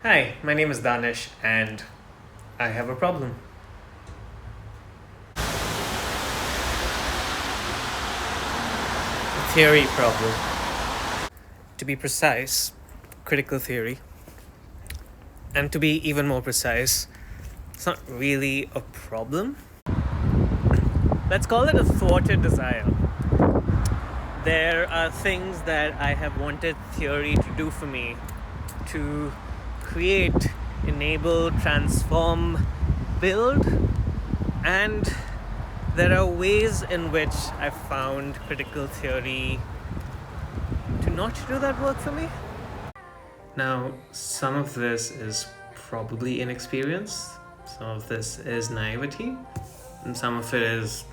Hi, my name is Danish and I have a problem. A theory problem. To be precise, critical theory. And to be even more precise, it's not really a problem. Let's call it a thwarted desire. There are things that I have wanted theory to do for me to create, enable, transform, build, and there are ways in which I've found critical theory to not do that work for me. Now, some of this is probably inexperience, some of this is naivety, and some of it is,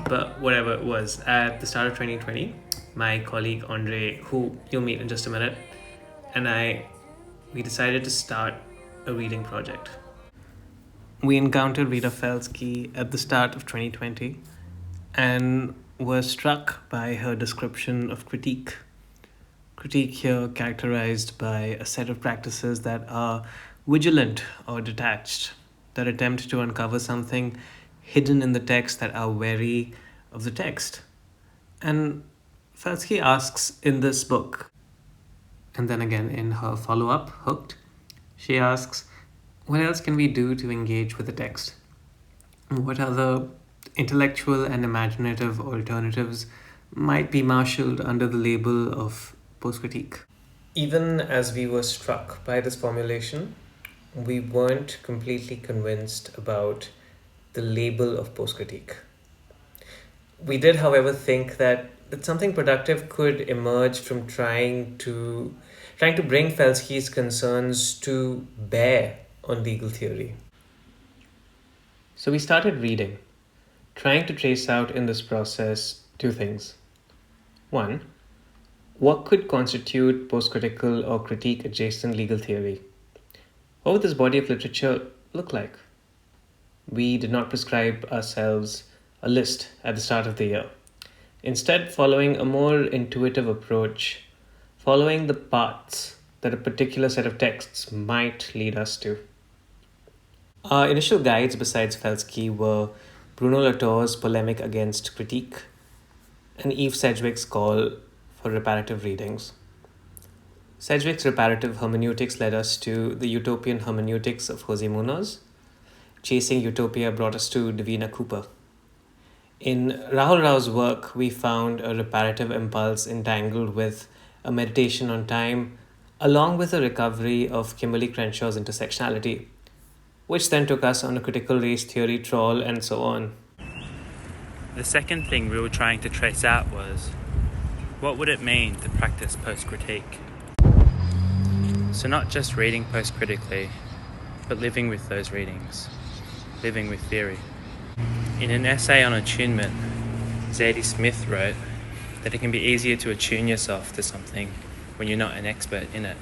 but whatever it was. At the start of 2020, my colleague Andre, who you'll meet in just a minute, and we decided to start a reading project. We encountered Rita Felsky at the start of 2020 and were struck by her description of critique. Critique here characterized by a set of practices that are vigilant or detached, that attempt to uncover something hidden in the text, that are wary of the text. And Felsky asks in this book, and then again in her follow up, Hooked, she asks, what else can we do to engage with the text? What other intellectual and imaginative alternatives might be marshaled under the label of post-critique? Even as we were struck by this formulation, we weren't completely convinced about the label of post-critique. We did, however, think that something productive could emerge from trying to bring Felsky's concerns to bear on legal theory. So we started reading, trying to trace out in this process two things. One, what could constitute post-critical or critique-adjacent legal theory? What would this body of literature look like? We did not prescribe ourselves a list at the start of the year. Instead, following a more intuitive approach, following the paths that a particular set of texts might lead us to. Our initial guides, besides Felsky, were Bruno Latour's polemic against critique and Eve Sedgwick's call for reparative readings. Sedgwick's reparative hermeneutics led us to the utopian hermeneutics of Jose Munoz. Chasing Utopia brought us to Davina Cooper. In Rahul Rao's work, we found a reparative impulse entangled with a meditation on time, along with a recovery of Kimberly Crenshaw's intersectionality, which then took us on a critical race theory trawl and so on. The second thing we were trying to trace out was, what would it mean to practice post-critique? So not just reading post-critically, but living with those readings, living with theory. In an essay on attunement, Zadie Smith wrote that it can be easier to attune yourself to something when you're not an expert in it.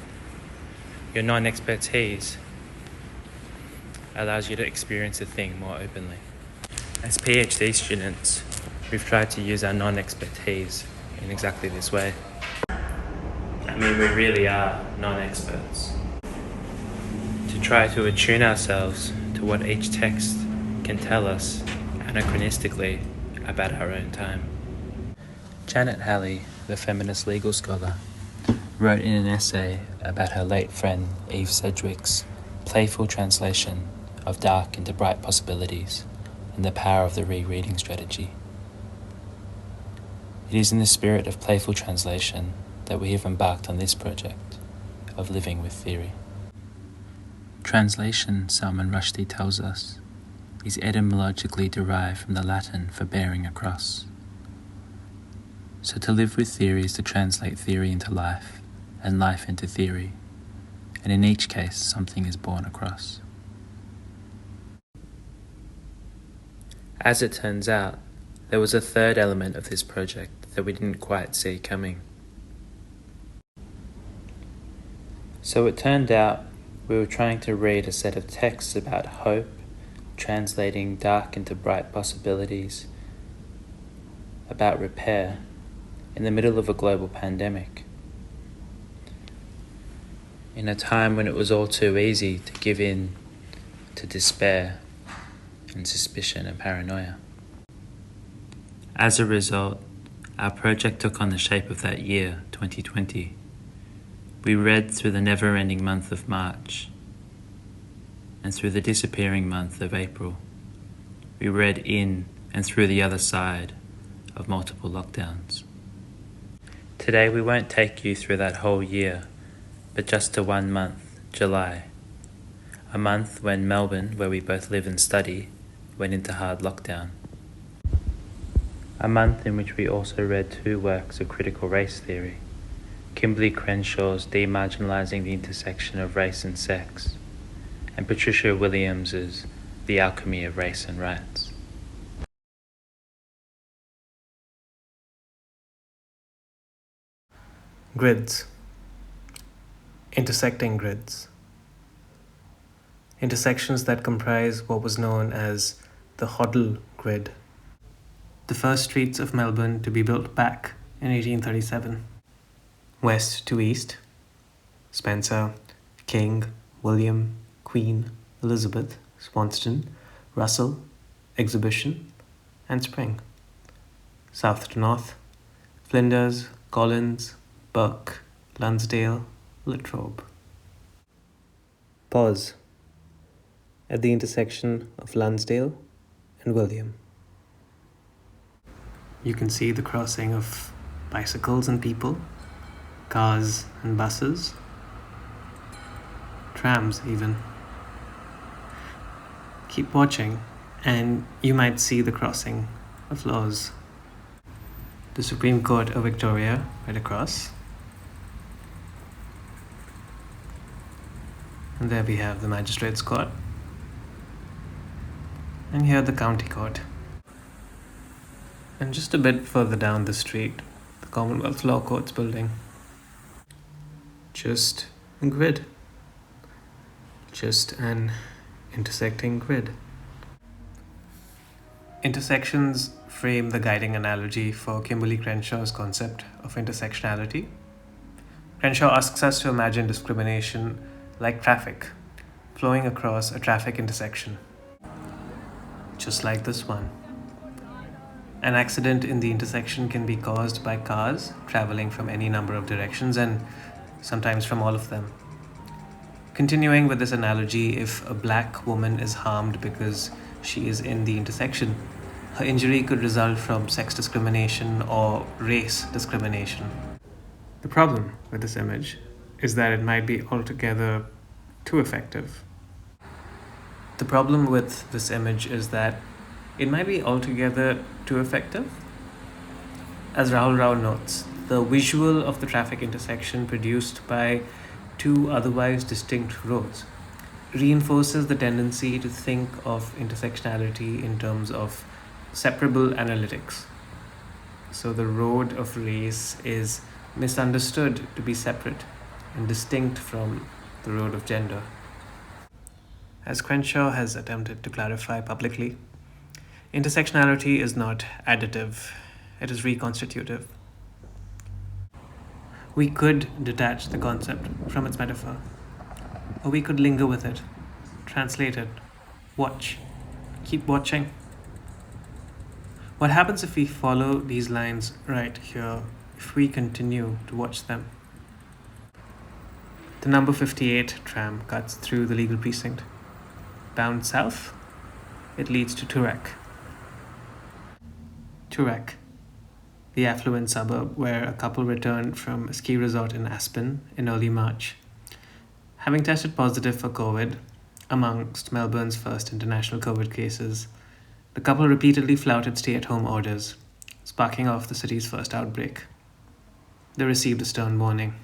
Your non-expertise allows you to experience a thing more openly. As PhD students, we've tried to use our non-expertise in exactly this way. I mean, we really are non-experts. To try to attune ourselves to what each text can tell us anachronistically about our own time. Janet Halley, the feminist legal scholar, wrote in an essay about her late friend Eve Sedgwick's playful translation of dark into bright possibilities and the power of the rereading strategy. It is in the spirit of playful translation that we have embarked on this project of living with theory. Translation, Salman Rushdie tells us, is etymologically derived from the Latin for bearing across. So to live with theory is to translate theory into life, and life into theory, and in each case something is borne across. As it turns out, there was a third element of this project that we didn't quite see coming. So it turned out we were trying to read a set of texts about hope, translating dark into bright possibilities, about repair, in the middle of a global pandemic. in a time when it was all too easy to give in to despair and suspicion and paranoia. As a result, our project took on the shape of that year, 2020. We read through the never-ending month of March and through the disappearing month of April. We read in and through the other side of multiple lockdowns. Today we won't take you through that whole year, but just to 1 month, July. A month when Melbourne, where we both live and study, went into hard lockdown. A month in which we also read 2 works of critical race theory, Kimberly Crenshaw's Demarginalizing the Intersection of Race and Sex, and Patricia Williams's The Alchemy of Race and Rights. Grids. Intersecting grids. Intersections that comprise what was known as the Hoddle Grid, the first streets of Melbourne to be built back in 1837. West to east, Spencer, King, William, Queen, Elizabeth, Swanston, Russell, Exhibition, and Spring. South to north, Flinders, Collins, Burke, Lonsdale, Latrobe. Pause at the intersection of Lonsdale and William. You can see the crossing of bicycles and people, cars and buses, trams even. Keep watching and you might see the crossing of laws. The Supreme Court of Victoria right across. And there we have the Magistrates' Court. And here the County Court. And just a bit further down the street, the Commonwealth Law Courts building. Just a grid. Just an intersecting grid. Intersections frame the guiding analogy for Kimberly Crenshaw's concept of intersectionality. Crenshaw asks us to imagine discrimination like traffic, flowing across a traffic intersection. Just like this one. An accident in the intersection can be caused by cars traveling from any number of directions and sometimes from all of them. Continuing with this analogy, if a black woman is harmed because she is in the intersection, her injury could result from sex discrimination or race discrimination. The problem with this image is that it might be altogether too effective. The problem with this image is that it might be altogether too effective. As Rahul Rao notes, the visual of the traffic intersection produced by 2 otherwise distinct roads reinforces the tendency to think of intersectionality in terms of separable analytics. So the road of race is misunderstood to be separate and distinct from the road of gender. As Crenshaw has attempted to clarify publicly, intersectionality is not additive, it is reconstitutive. We could detach the concept from its metaphor, or we could linger with it, translate it, watch, keep watching. What happens if we follow these lines right here, if we continue to watch them? The number 58 tram cuts through the legal precinct. Bound south, it leads to Toorak. Toorak, the affluent suburb where a couple returned from a ski resort in Aspen in early March, having tested positive for COVID. Amongst Melbourne's first international COVID cases, the couple repeatedly flouted stay-at-home orders, sparking off the city's first outbreak. They received a stern warning.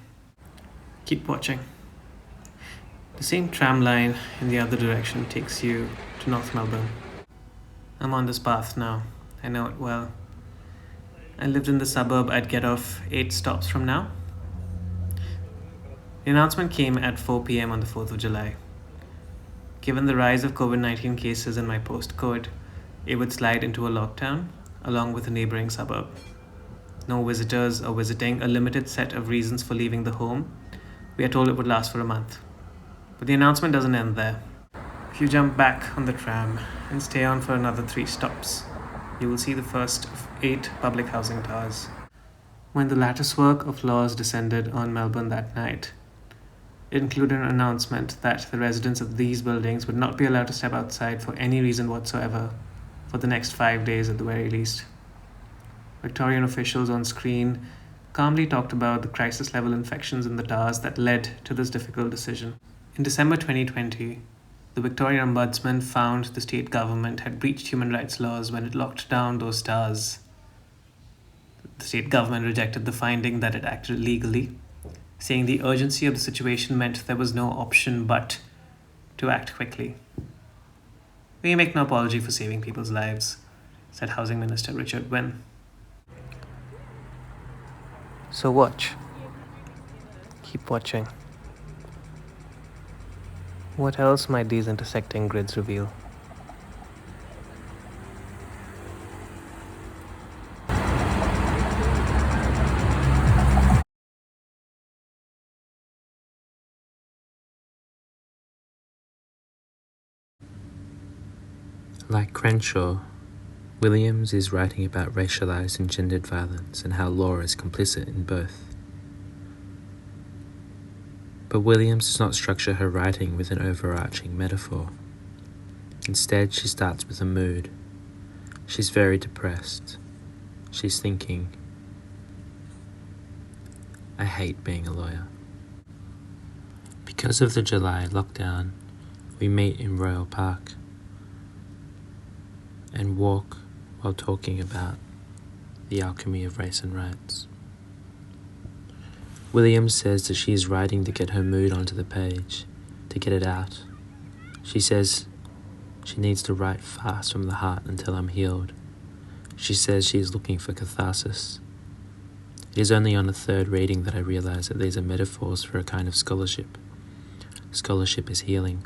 Keep watching. The same tram line in the other direction takes you to North Melbourne. I'm on this path now. I know it well. I lived in the suburb I'd get off 8 stops from now. The announcement came at 4 p.m. on the 4th of July. Given the rise of COVID-19 cases in my postcode, it would slide into a lockdown along with a neighboring suburb. No visitors or visiting, a limited set of reasons for leaving the home, We are told it would last for a month. But the announcement doesn't end there. If you jump back on the tram and stay on for another 3 stops, you will see the first of 8 public housing towers. When the latticework of laws descended on Melbourne that night, it included an announcement that the residents of these buildings would not be allowed to step outside for any reason whatsoever for the next 5 days at the very least. Victorian officials on screen calmly talked about the crisis level infections in the towers that led to this difficult decision. In December 2020, the Victorian Ombudsman found the state government had breached human rights laws when it locked down those towers. The state government rejected the finding that it acted illegally, saying the urgency of the situation meant there was no option but to act quickly. "We make no apology for saving people's lives," said Housing Minister Richard Wynne. So watch. Keep watching. What else might these intersecting grids reveal? Like Crenshaw, Williams is writing about racialized and gendered violence and how law is complicit in both. But Williams does not structure her writing with an overarching metaphor. Instead, she starts with a mood. She's very depressed. She's thinking, "I hate being a lawyer." Because of the July lockdown, we meet in Royal Park and walk while talking about the alchemy of race and rights. Williams says that she is writing to get her mood onto the page, to get it out. She says she needs to write fast from the heart until I'm healed. She says she is looking for catharsis. It is only on a third reading that I realize that these are metaphors for a kind of scholarship. Scholarship is healing.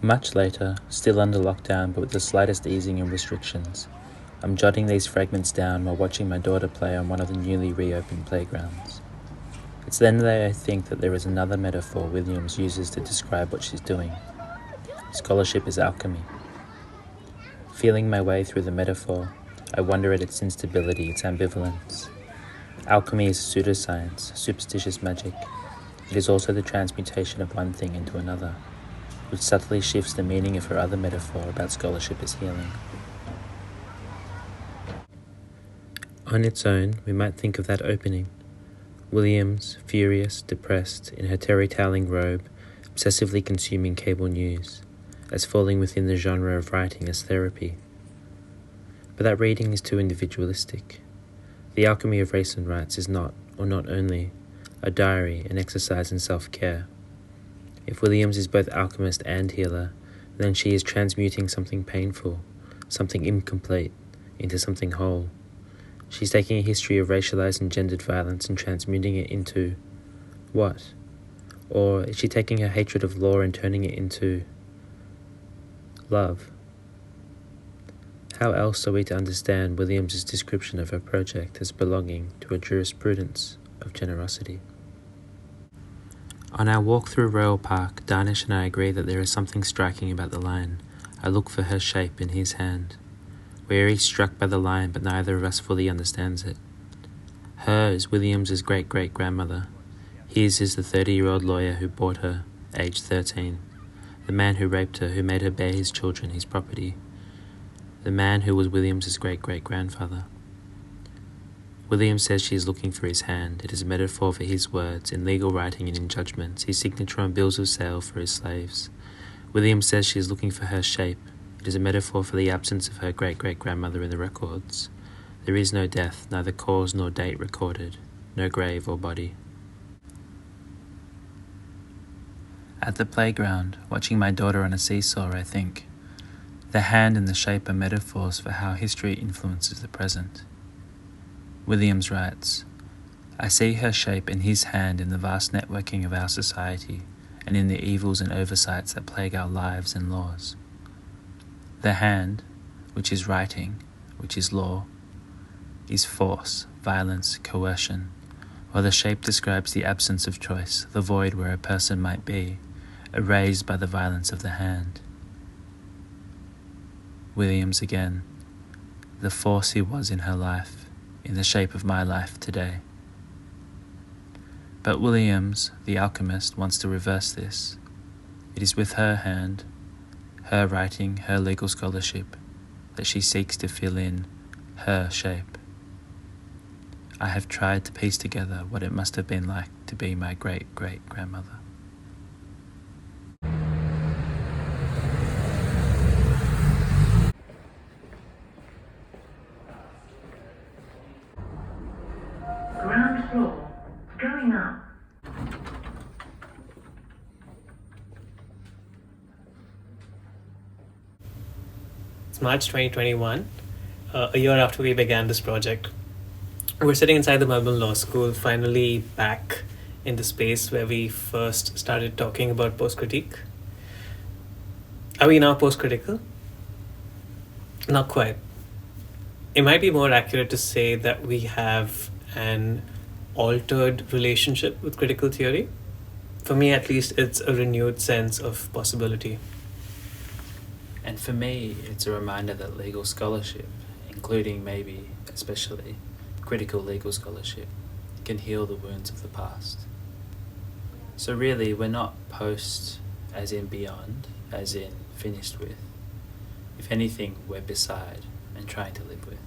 Much later, still under lockdown but with the slightest easing in restrictions, I'm jotting these fragments down while watching my daughter play on one of the newly reopened playgrounds. It's then that I think that there is another metaphor Williams uses to describe what she's doing. Scholarship is alchemy. Feeling my way through the metaphor, I wonder at its instability, its ambivalence. Alchemy is pseudoscience, superstitious magic. It is also the transmutation of one thing into another, which subtly shifts the meaning of her other metaphor about scholarship as healing. On its own, we might think of that opening. Williams, furious, depressed, in her terry-toweling robe, obsessively consuming cable news, as falling within the genre of writing as therapy. But that reading is too individualistic. The alchemy of race and rights is not, or not only, a diary, an exercise in self-care. If Williams is both alchemist and healer, then she is transmuting something painful, something incomplete, into something whole. She's taking a history of racialized and gendered violence and transmuting it into what? Or is she taking her hatred of law and turning it into love? How else are we to understand Williams's description of her project as belonging to a jurisprudence of generosity? On our walk through Royal Park, Danish and I agree that there is something striking about the line. I look for her shape in his hand. We are each struck by the line, but neither of us fully understands it. Her is Williams's great-great-grandmother. His is the 30-year-old lawyer who bought her, aged 13. The man who raped her, who made her bear his children, his property. The man who was Williams's great-great-grandfather. Williams says she is looking for his hand. It is a metaphor for his words, in legal writing and in judgments, his signature on bills of sale for his slaves. Williams says she is looking for her shape. It is a metaphor for the absence of her great-great-grandmother in the records. There is no death, neither cause nor date recorded, no grave or body. At the playground, watching my daughter on a seesaw, I think, the hand and the shape are metaphors for how history influences the present. Williams writes, "I see her shape and his hand in the vast networking of our society and in the evils and oversights that plague our lives and laws. The hand, which is writing, which is law, is force, violence, coercion, while the shape describes the absence of choice, the void where a person might be, erased by the violence of the hand. Williams again, the force he was in her life, in the shape of my life today. But Williams, the alchemist, wants to reverse this. It is with her hand, her writing, her legal scholarship, that she seeks to fill in her shape. I have tried to piece together what it must have been like to be my great-great-grandmother. Ground floor, going up. It's March 2021, a year after we began this project. We're sitting inside the Melbourne Law School, finally back in the space where we first started talking about post-critique. Are we now post-critical? Not quite. It might be more accurate to say that we have an altered relationship with critical theory. For me, at least, it's a renewed sense of possibility. And for me, it's a reminder that legal scholarship, including maybe, especially, critical legal scholarship, can heal the wounds of the past. So really, we're not post as in beyond, as in finished with. If anything, we're beside and trying to live with.